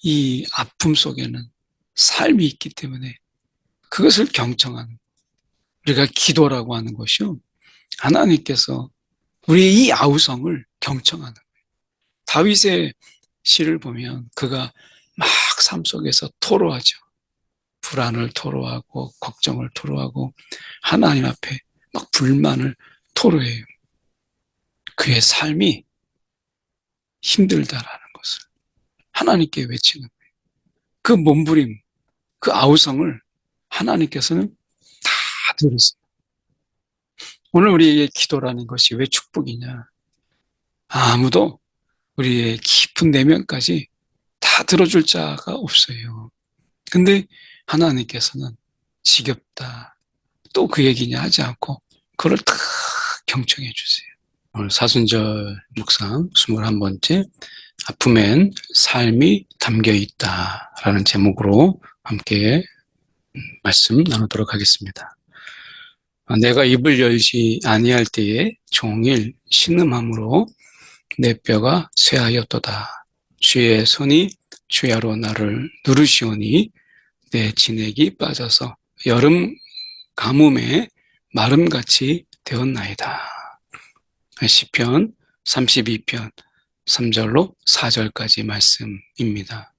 이 아픔 속에는 삶이 있기 때문에 그것을 경청하는, 우리가 기도라고 하는 것이요, 하나님께서 우리의 이 아우성을 경청하는 거예요. 다윗의 시를 보면 그가 막 삶 속에서 토로하죠. 불안을 토로하고 걱정을 토로하고 하나님 앞에 막 불만을 토로해요. 그의 삶이 힘들다라는 것을 하나님께 외치는 거예요. 그 몸부림, 그 아우성을 하나님께서는 다 들으세요. 오늘 우리에게 기도라는 것이 왜 축복이냐? 아무도 우리의 깊은 내면까지 다 들어줄 자가 없어요. 근데 하나님께서는 지겹다, 또 그 얘기냐 하지 않고 그걸 다 경청해 주세요. 오늘 사순절 묵상 21번째, 아픔엔 삶이 담겨 있다라는 제목으로 함께 말씀 나누도록 하겠습니다. 내가 입을 열지 아니할 때에 종일 신음함으로 내 뼈가 쇠하였도다. 주의 손이 주야로 나를 누르시오니 내 진액이 빠져서 여름 가뭄에 마름같이 되었나이다. 시편 32편 3절로 4절까지 말씀입니다.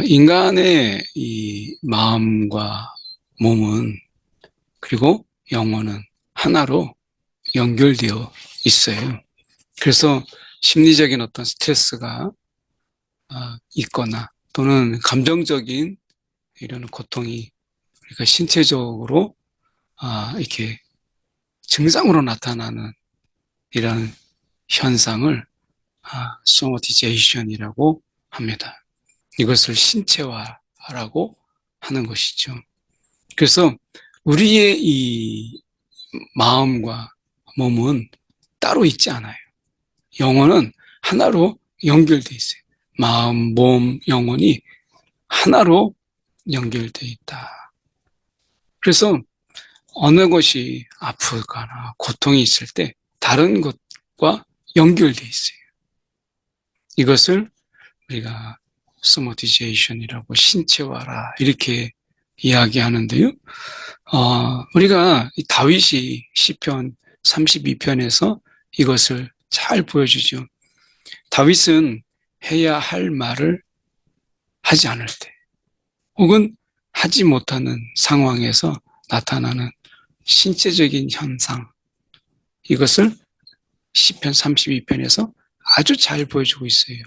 인간의 이 마음과 몸은, 그리고 영혼은 하나로 연결되어 있어요. 그래서 심리적인 어떤 스트레스가 있거나 또는 감정적인 이런 고통이 우리가 신체적으로 이렇게 증상으로 나타나는 이런 현상을 소마티제이션이라고 합니다. 이것을 신체화라고 하는 것이죠. 그래서 우리의 이 마음과 몸은 따로 있지 않아요. 영혼은 하나로 연결되어 있어요. 마음, 몸, 영혼이 하나로 연결되어 있다. 그래서 어느 것이 아프거나 고통이 있을 때 다른 것과 연결되어 있어요. 이것을 우리가 소마티제이션이라고, 신체화라 이렇게 이야기하는데요. 우리가 다윗이 시편 32편에서 이것을 잘 보여주죠. 다윗은 해야 할 말을 하지 않을 때, 혹은 하지 못하는 상황에서 나타나는 신체적인 현상, 이것을 시편 32편에서 아주 잘 보여주고 있어요.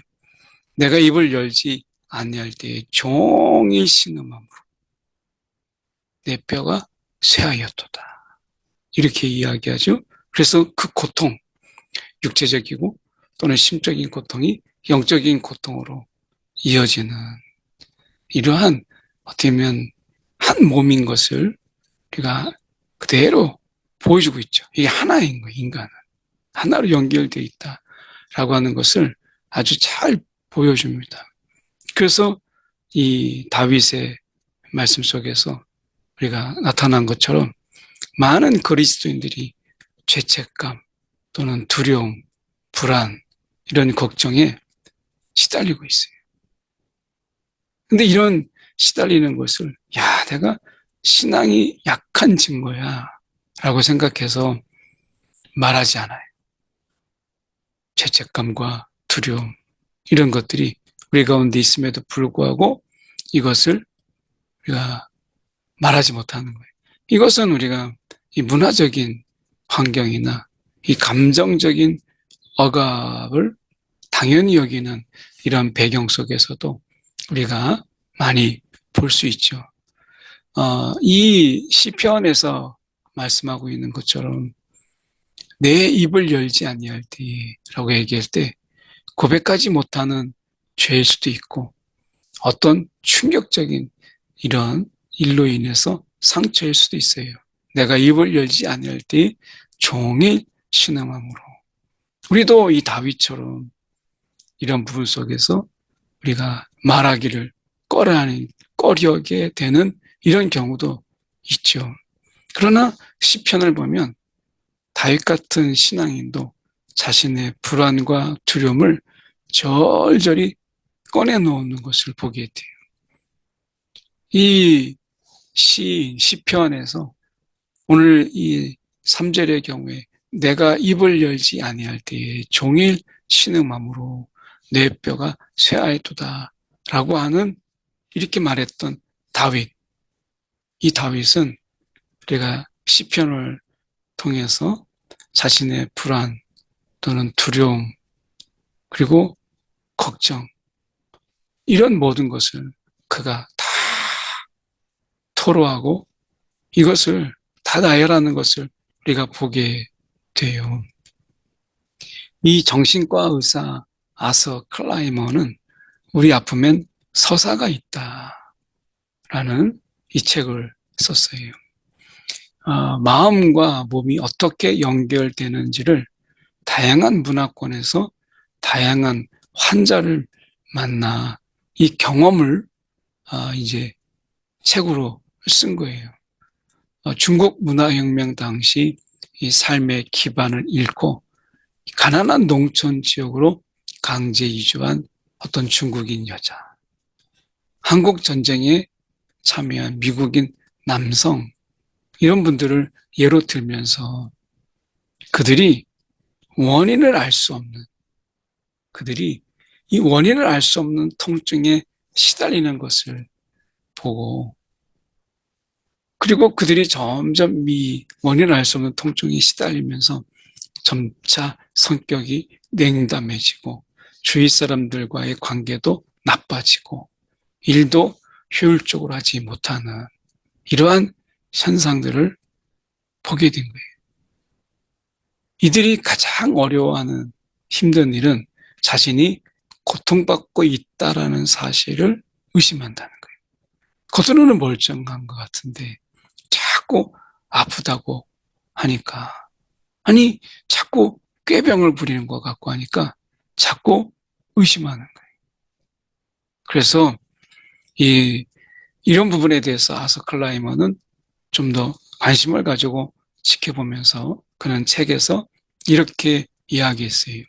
내가 입을 열지 아니할 때에 종일 신음함으로 내 뼈가 쇠하였도다. 이렇게 이야기하죠. 그래서 그 고통, 육체적이고 또는 심적인 고통이 영적인 고통으로 이어지는 이러한, 어떻게 보면 한 몸인 것을 우리가 그대로 보여주고 있죠. 이게 하나인 거예요. 인간은 하나로 연결되어 있다라고 하는 것을 아주 잘 보여줍니다. 그래서 이 다윗의 말씀 속에서 우리가 나타난 것처럼 많은 그리스도인들이 죄책감 또는 두려움, 불안, 이런 걱정에 시달리고 있어요. 근데 이런 시달리는 것을, 내가 신앙이 약한 증거야 라고 생각해서 말하지 않아요. 죄책감과 두려움, 이런 것들이 우리 가운데 있음에도 불구하고 이것을 우리가 말하지 못하는 거예요. 이것은 우리가 이 문화적인 환경이나 이 감정적인 억압을 당연히 여기는 이런 배경 속에서도 우리가 많이 볼 수 있죠. 이 시편에서 말씀하고 있는 것처럼 내 입을 열지 아니할 때라고 얘기할 때 고백하지 못하는 죄일 수도 있고, 어떤 충격적인 이런 일로 인해서 상처일 수도 있어요. 내가 입을 열지 아니할 때 종일 신음함으로. 우리도 이 다윗처럼 이런 부분 속에서 우리가 말하기를 꺼려하게 되는 이런 경우도 있죠. 그러나 시편을 보면 다윗 같은 신앙인도 자신의 불안과 두려움을 절절히 꺼내놓는 것을 보게 돼요. 이 시편에서 오늘 이 3절의 경우에 내가 입을 열지 아니할 때에 종일 신음함으로 내 뼈가 쇠하였도다 라고 하는 이렇게 말했던 다윗. 이 다윗은 우리가 시편을 통해서 자신의 불안 또는 두려움 그리고 걱정 이런 모든 것을 그가 다 토로하고 이것을 다 나열하는 것을 우리가 보게 돼요. 이 정신과 의사 아서 클라이머는 우리 아픔엔 서사가 있다라는 이 책을 썼어요. 마음과 몸이 어떻게 연결되는지를 다양한 문화권에서 다양한 환자를 만나 이 경험을 이제 책으로 쓴 거예요. 중국 문화혁명 당시 이 삶의 기반을 잃고 가난한 농촌 지역으로 강제 이주한 어떤 중국인 여자, 한국 전쟁에 참여한 미국인 남성 이런 분들을 예로 들면서 그들이 원인을 알 수 없는 그들이 이 원인을 알 수 없는 통증에 시달리는 것을 보고 그리고 그들이 점점 이 원인을 알 수 없는 통증에 시달리면서 점차 성격이 냉담해지고 주위 사람들과의 관계도 나빠지고 일도 효율적으로 하지 못하는 이러한 현상들을 보게 된 거예요. 이들이 가장 어려워하는 힘든 일은 자신이 고통받고 있다라는 사실을 의심한다는 거예요. 겉으로는 멀쩡한 것 같은데 자꾸 아프다고 하니까 아니 자꾸 꾀병을 부리는 것 같고 하니까 자꾸 의심하는 거예요. 그래서 이런 부분에 대해서 아서 클라이머는 좀 더 관심을 가지고 지켜보면서 그는 책에서 이렇게 이야기했어요.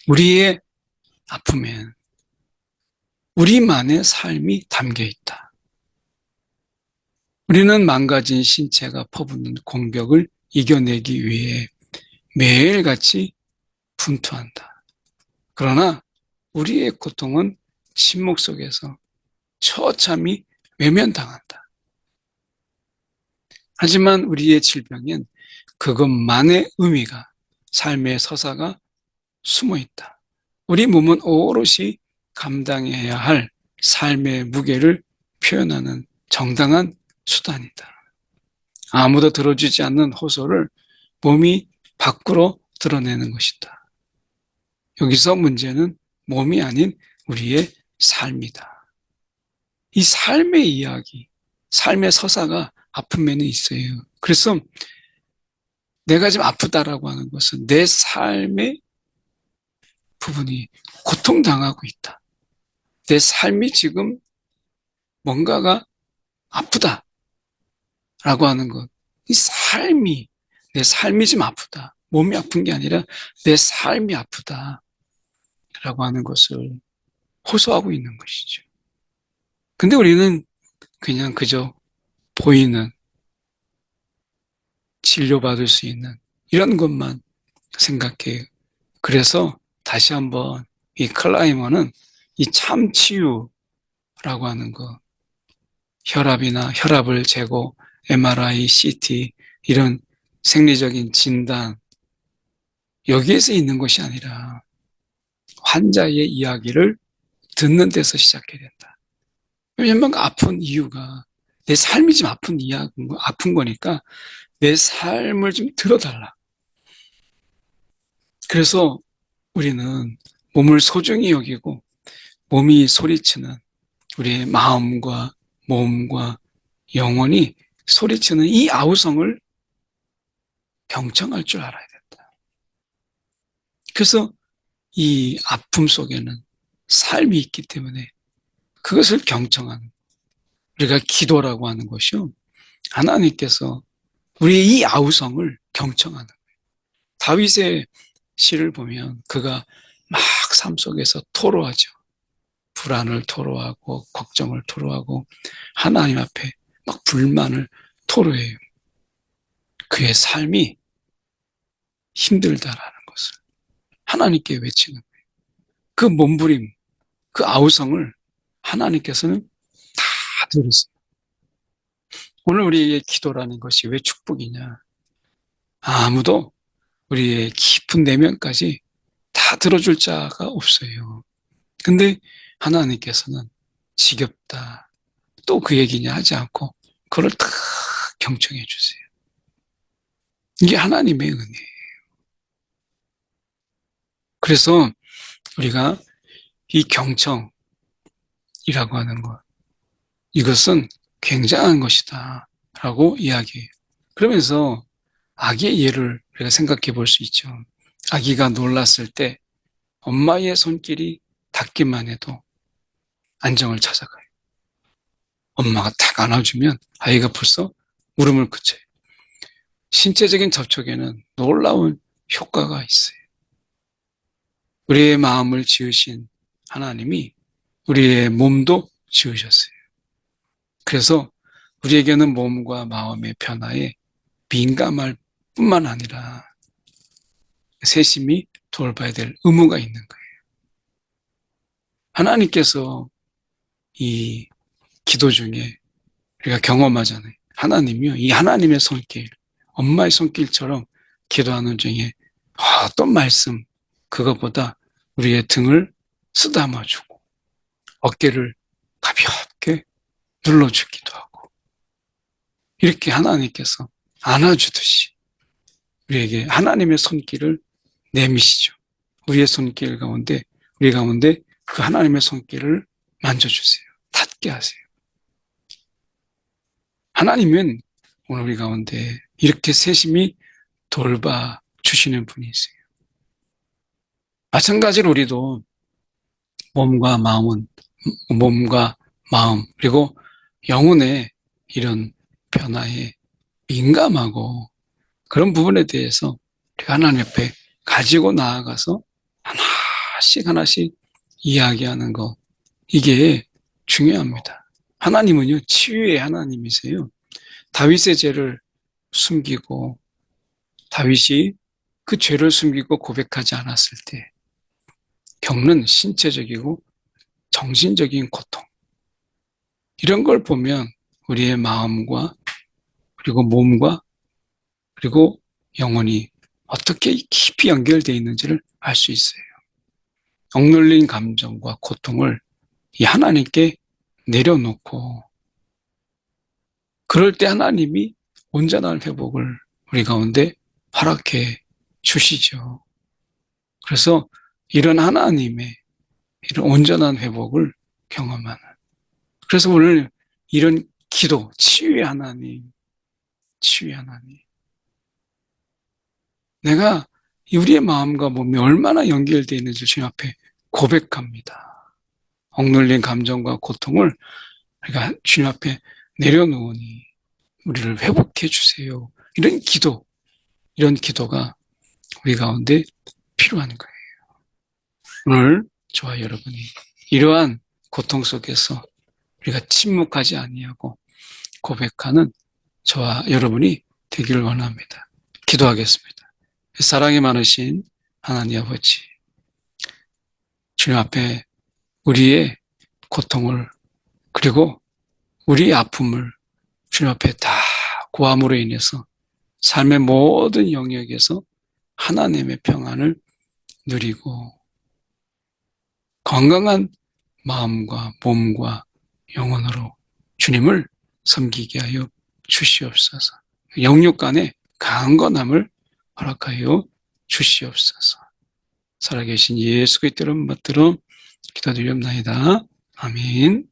우리의 아픔엔 우리만의 삶이 담겨 있다. 우리는 망가진 신체가 퍼붓는 공격을 이겨내기 위해 매일같이 분투한다. 그러나 우리의 고통은 침묵 속에서 처참히 외면당한다. 하지만 우리의 질병엔 그것만의 의미가 삶의 서사가 숨어 있다. 우리 몸은 오롯이 감당해야 할 삶의 무게를 표현하는 정당한 수단이다. 아무도 들어주지 않는 호소를 몸이 밖으로 드러내는 것이다. 여기서 문제는 몸이 아닌 우리의 삶이다. 이 삶의 이야기, 삶의 서사가 아픔에는 있어요. 그래서 내가 지금 아프다라고 하는 것은 내 삶의 부분이 고통당하고 있다. 내 삶이 지금 뭔가가 아프다라고 하는 것. 이 삶이, 내 삶이 지금 아프다. 몸이 아픈 게 아니라 내 삶이 아프다라고 하는 것을 호소하고 있는 것이죠. 근데 우리는 그냥 그저 보이는 치료받을 수 있는 이런 것만 생각해요. 그래서 다시 한번 이 클라이머는 이 참치유라고 하는 거, 혈압이나 혈압을 재고 MRI, CT 이런 생리적인 진단 여기에서 있는 것이 아니라 환자의 이야기를 듣는 데서 시작해야 된다. 왜냐하면 아픈 이유가 내 삶이 지금 아픈 거니까 내 삶을 좀 들어달라. 그래서 우리는 몸을 소중히 여기고 몸이 소리치는 우리의 마음과 몸과 영혼이 소리치는 이 아우성을 경청할 줄 알아야 된다. 그래서 이 아픔 속에는 삶이 있기 때문에 그것을 경청하는 우리가 기도라고 하는 것이요. 하나님께서 우리의 이 아우성을 경청하는 거예요. 다윗의 시를 보면 그가 막 삶 속에서 토로하죠. 불안을 토로하고 걱정을 토로하고 하나님 앞에 막 불만을 토로해요. 그의 삶이 힘들다라는 것을 하나님께 외치는 거예요. 그 몸부림, 그 아우성을 하나님께서는 다 들으세요. 오늘 우리의 기도라는 것이 왜 축복이냐? 아무도 우리의 깊은 내면까지 다 들어줄 자가 없어요. 근데 하나님께서는 지겹다, 또 그 얘기냐 하지 않고 그걸 다 경청해 주세요. 이게 하나님의 은혜예요. 그래서 우리가 이 경청이라고 하는 것, 이것은 굉장한 것이다 라고 이야기해요. 그러면서 아기의 예를 우리가 생각해 볼 수 있죠. 아기가 놀랐을 때 엄마의 손길이 닿기만 해도 안정을 찾아가요. 엄마가 딱 안아주면 아이가 벌써 울음을 그쳐요. 신체적인 접촉에는 놀라운 효과가 있어요. 우리의 마음을 지으신 하나님이 우리의 몸도 지으셨어요. 그래서 우리에게는 몸과 마음의 변화에 민감할 뿐만 아니라 세심히 돌봐야 될 의무가 있는 거예요. 하나님께서 이 기도 중에 우리가 경험하잖아요. 하나님이요, 이 하나님의 손길, 엄마의 손길처럼 기도하는 중에 어떤 말씀, 그것보다 우리의 등을 쓰다마주고 어깨를 가볍게 눌러주기도 하고, 이렇게 하나님께서 안아주듯이 우리에게 하나님의 손길을 내미시죠. 우리 가운데 그 하나님의 손길을 만져주세요. 닿게 하세요. 하나님은 오늘 우리 가운데 이렇게 세심히 돌봐 주시는 분이세요. 마찬가지로 우리도 몸과 마음, 그리고 영혼의 이런 변화에 민감하고 그런 부분에 대해서 우리가 하나님 옆에 가지고 나아가서 하나씩 이야기하는 것, 이게 중요합니다. 하나님은요, 치유의 하나님이세요. 다윗의 죄를 숨기고, 다윗이 그 죄를 숨기고 고백하지 않았을 때 겪는 신체적이고 정신적인 고통, 이런 걸 보면 우리의 마음과 그리고 몸과 그리고 영혼이 어떻게 깊이 연결되어 있는지를 알 수 있어요. 억눌린 감정과 고통을 이 하나님께 내려놓고, 그럴 때 하나님이 온전한 회복을 우리 가운데 허락해 주시죠. 그래서 이런 하나님의 이런 온전한 회복을 경험하는, 그래서 오늘 이런 기도, 치유의 하나님, 내가 우리의 마음과 몸이 얼마나 연결되어 있는지 주님 앞에 고백합니다. 억눌린 감정과 고통을 우리가 주님 앞에 내려놓으니 우리를 회복해 주세요. 이런 기도가 우리 가운데 필요한 거예요. 오늘 저와 여러분이 이러한 고통 속에서 우리가 침묵하지 아니하고 고백하는 저와 여러분이 되기를 원합니다. 기도하겠습니다. 사랑이 많으신 하나님 아버지, 주님 앞에 우리의 고통을 그리고 우리의 아픔을 주님 앞에 다 고함으로 인해서 삶의 모든 영역에서 하나님의 평안을 누리고 건강한 마음과 몸과 영혼으로 주님을 섬기게 하여 주시옵소서. 영육 간의 강건함을 허락하여 주시옵소서. 살아계신 예수 그리스도의 이름 받들어 기도드리옵나이다. 아멘.